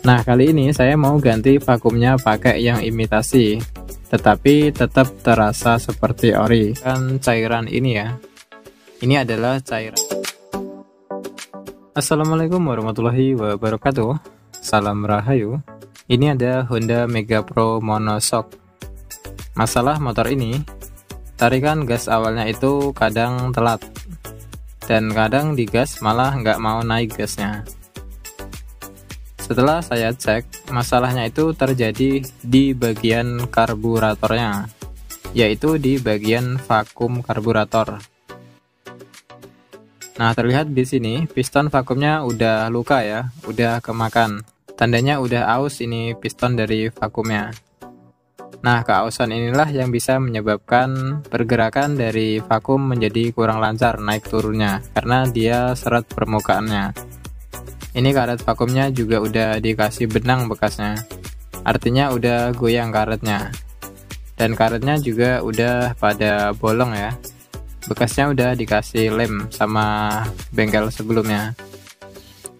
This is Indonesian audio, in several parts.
Nah, kali ini saya mau ganti vakumnya pakai yang imitasi, tetapi tetap terasa seperti ori. Kan cairan ini ya. Ini adalah cairan. Assalamualaikum warahmatullahi wabarakatuh. Salam Rahayu. Ini ada Honda Mega Pro Monoshock. Masalah motor ini, tarikan gas awalnya itu kadang telat, dan kadang digas malah nggak mau naik gasnya. Setelah saya cek, masalahnya itu terjadi di bagian karburatornya, yaitu di bagian vakum karburator. Nah, terlihat di sini piston vakumnya udah luka ya, udah kemakan. Tandanya udah aus ini piston dari vakumnya. Nah, keausan inilah yang bisa menyebabkan pergerakan dari vakum menjadi kurang lancar naik turunnya, karena dia seret permukaannya. Ini karet vakumnya juga udah dikasih benang bekasnya, artinya udah goyang karetnya. Dan karetnya juga udah pada bolong ya, bekasnya udah dikasih lem sama bengkel sebelumnya.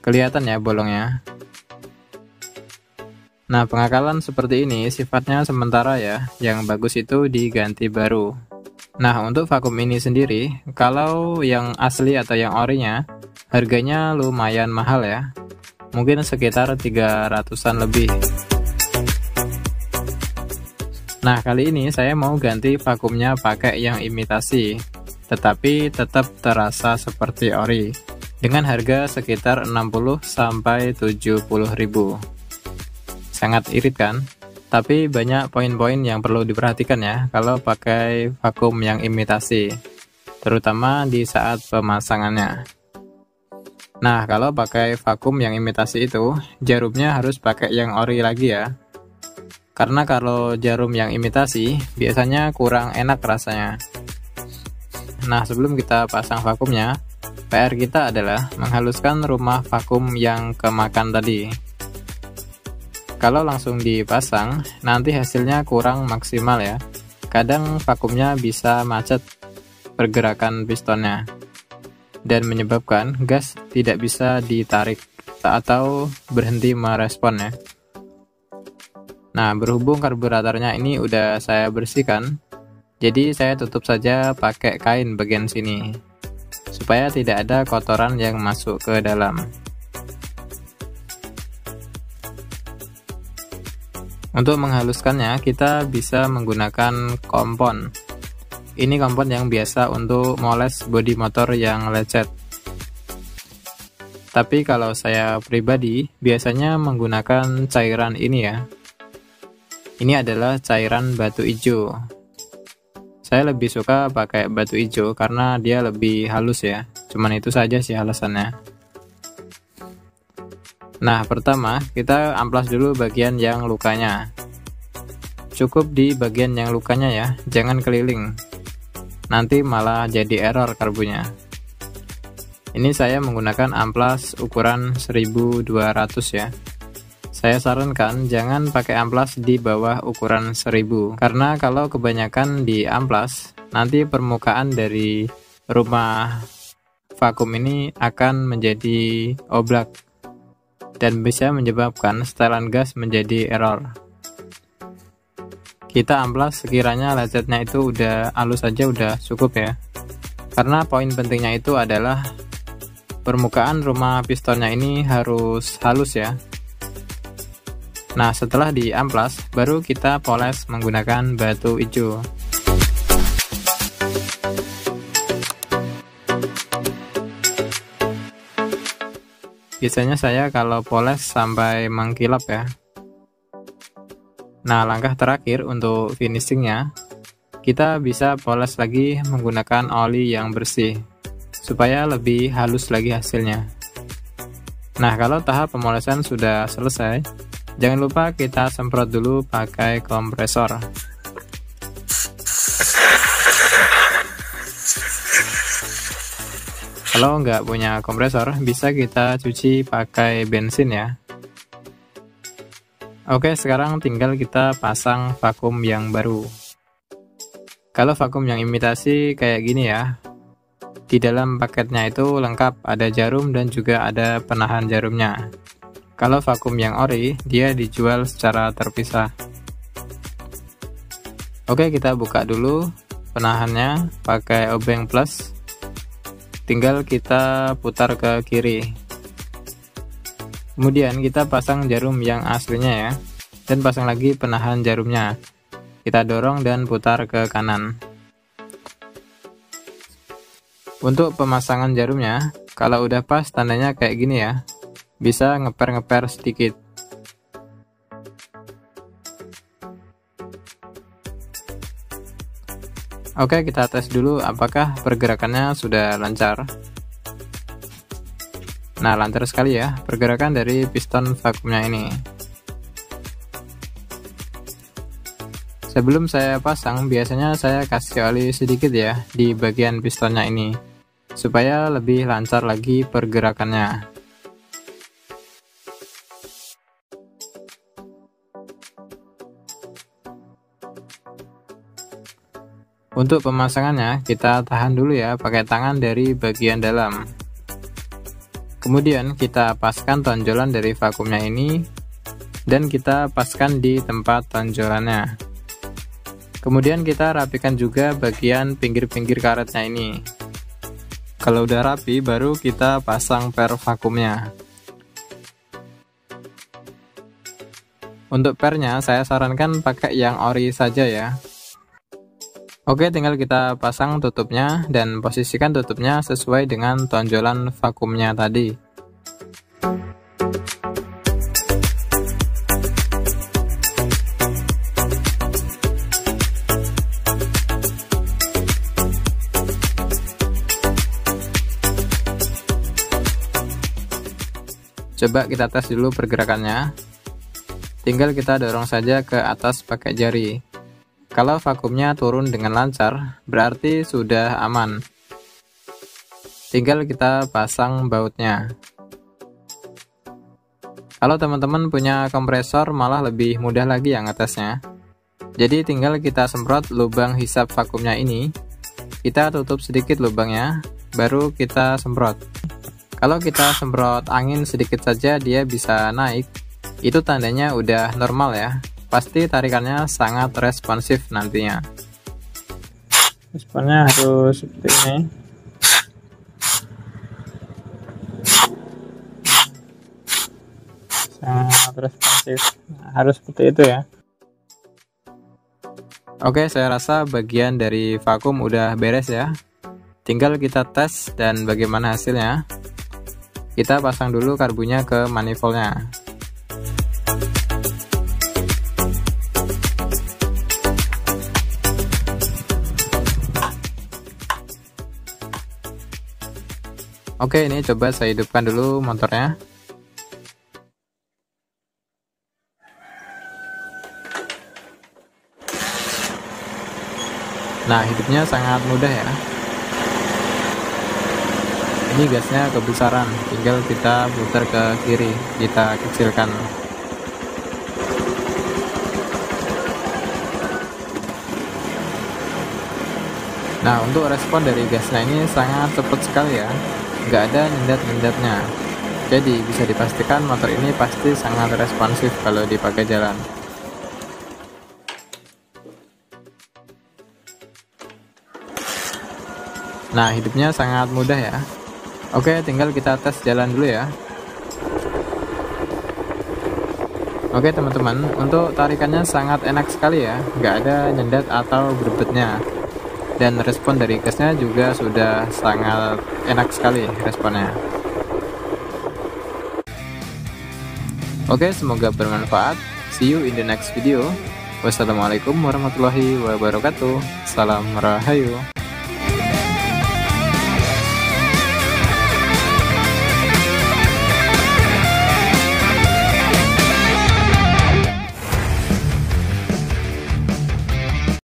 Kelihatan ya bolongnya. Nah, pengakalan seperti ini sifatnya sementara ya, yang bagus itu diganti baru. Nah, untuk vakum ini sendiri, kalau yang asli atau yang orinya, harganya lumayan mahal ya, mungkin sekitar 300-an lebih. Nah, kali ini saya mau ganti vakumnya pakai yang imitasi, tetapi tetap terasa seperti ori, dengan harga sekitar 60-70 ribu. Sangat irit kan? Tapi banyak poin-poin yang perlu diperhatikan ya kalau pakai vakum yang imitasi, terutama di saat pemasangannya. Nah, kalau pakai vakum yang imitasi itu, jarumnya harus pakai yang ori lagi ya. Karena kalau jarum yang imitasi, biasanya kurang enak rasanya. Nah, sebelum kita pasang vakumnya, PR kita adalah menghaluskan rumah vakum yang kemakan tadi. Kalau langsung dipasang, nanti hasilnya kurang maksimal ya. Kadang vakumnya bisa macet pergerakan pistonnya, dan menyebabkan gas tidak bisa ditarik atau berhenti merespon ya. Nah, berhubung karburatornya ini udah saya bersihkan, jadi saya tutup saja pakai kain bagian sini, supaya tidak ada kotoran yang masuk ke dalam. Untuk menghaluskannya, kita bisa menggunakan kompon. Ini kompon yang biasa untuk moles bodi motor yang lecet. Tapi kalau saya pribadi, biasanya menggunakan cairan ini ya. Ini adalah cairan batu ijo. Saya lebih suka pakai batu ijo karena dia lebih halus ya. Cuman itu saja sih alasannya. Nah, pertama kita amplas dulu bagian yang lukanya. Cukup di bagian yang lukanya ya, jangan keliling. Nanti malah jadi error karbunya. Ini saya menggunakan amplas ukuran 1200 ya. Saya sarankan jangan pakai amplas di bawah ukuran 1000, karena kalau kebanyakan di amplas, nanti permukaan dari rumah vakum ini akan menjadi oblak dan bisa menyebabkan setelan gas menjadi error. Kita amplas sekiranya lecetnya itu udah halus saja udah cukup ya. Karena poin pentingnya itu adalah permukaan rumah pistonnya ini harus halus ya. Nah, setelah diamplas, baru kita poles menggunakan batu hijau. Biasanya saya kalau poles sampai mengkilap ya. Nah, langkah terakhir untuk finishingnya, kita bisa poles lagi menggunakan oli yang bersih, supaya lebih halus lagi hasilnya. Nah, kalau tahap pemolesan sudah selesai, jangan lupa kita semprot dulu pakai kompresor. Kalau nggak punya kompresor, bisa kita cuci pakai bensin ya. Oke, sekarang tinggal kita pasang vakum yang baru. Kalau vakum yang imitasi kayak gini ya, di dalam paketnya itu lengkap, ada jarum dan juga ada penahan jarumnya. Kalau vakum yang ori, dia dijual secara terpisah. Oke, kita buka dulu penahannya pakai obeng plus. Tinggal kita putar ke kiri. Kemudian kita pasang jarum yang aslinya ya, dan pasang lagi penahan jarumnya. Kita dorong dan putar ke kanan. Untuk pemasangan jarumnya, kalau udah pas tandanya kayak gini ya, bisa ngeper-ngeper sedikit. Oke, kita tes dulu apakah pergerakannya sudah lancar. Nah, lancar sekali ya pergerakan dari piston vakumnya ini. Sebelum saya pasang, biasanya saya kasih oli sedikit ya di bagian pistonnya ini, supaya lebih lancar lagi pergerakannya. Untuk pemasangannya, kita tahan dulu ya pakai tangan dari bagian dalam. Kemudian kita paskan tonjolan dari vakumnya ini, dan kita paskan di tempat tonjolannya. Kemudian kita rapikan juga bagian pinggir-pinggir karetnya ini. Kalau udah rapi, baru kita pasang per vakumnya. Untuk pernya, saya sarankan pakai yang ori saja ya. Oke, tinggal kita pasang tutupnya dan posisikan tutupnya sesuai dengan tonjolan vakumnya tadi. Coba kita tes dulu pergerakannya. Tinggal kita dorong saja ke atas pakai jari. Kalau vakumnya turun dengan lancar, berarti sudah aman. Tinggal kita pasang bautnya. Kalau teman-teman punya kompresor, malah lebih mudah lagi ya ngetesnya. Jadi tinggal kita semprot lubang hisap vakumnya ini. Kita tutup sedikit lubangnya, baru kita semprot. Kalau kita semprot angin sedikit saja dia bisa naik, itu tandanya udah normal ya. Pasti tarikannya sangat responsif nantinya. Responnya harus seperti ini. Sangat responsif. Nah, harus seperti itu ya. Oke, saya rasa bagian dari vakum udah beres ya. Tinggal kita tes dan bagaimana hasilnya. Kita pasang dulu karbunya ke manifoldnya. Oke, ini coba saya hidupkan dulu motornya. Nah, hidupnya sangat mudah ya. Ini gasnya kebesaran, tinggal kita putar ke kiri, kita kecilkan. Nah, untuk respon dari gasnya ini sangat cepat sekali ya, nggak ada nyendat-nyendatnya. Jadi bisa dipastikan motor ini pasti sangat responsif kalau dipakai jalan. Nah, hidupnya sangat mudah ya. Oke, tinggal kita tes jalan dulu ya. Oke teman-teman, untuk tarikannya sangat enak sekali ya, nggak ada nyendat atau berbetnya. Dan respon dari gasnya juga sudah sangat enak sekali responnya. Oke, semoga bermanfaat. See you in the next video. Wassalamualaikum warahmatullahi wabarakatuh. Salam Rahayu.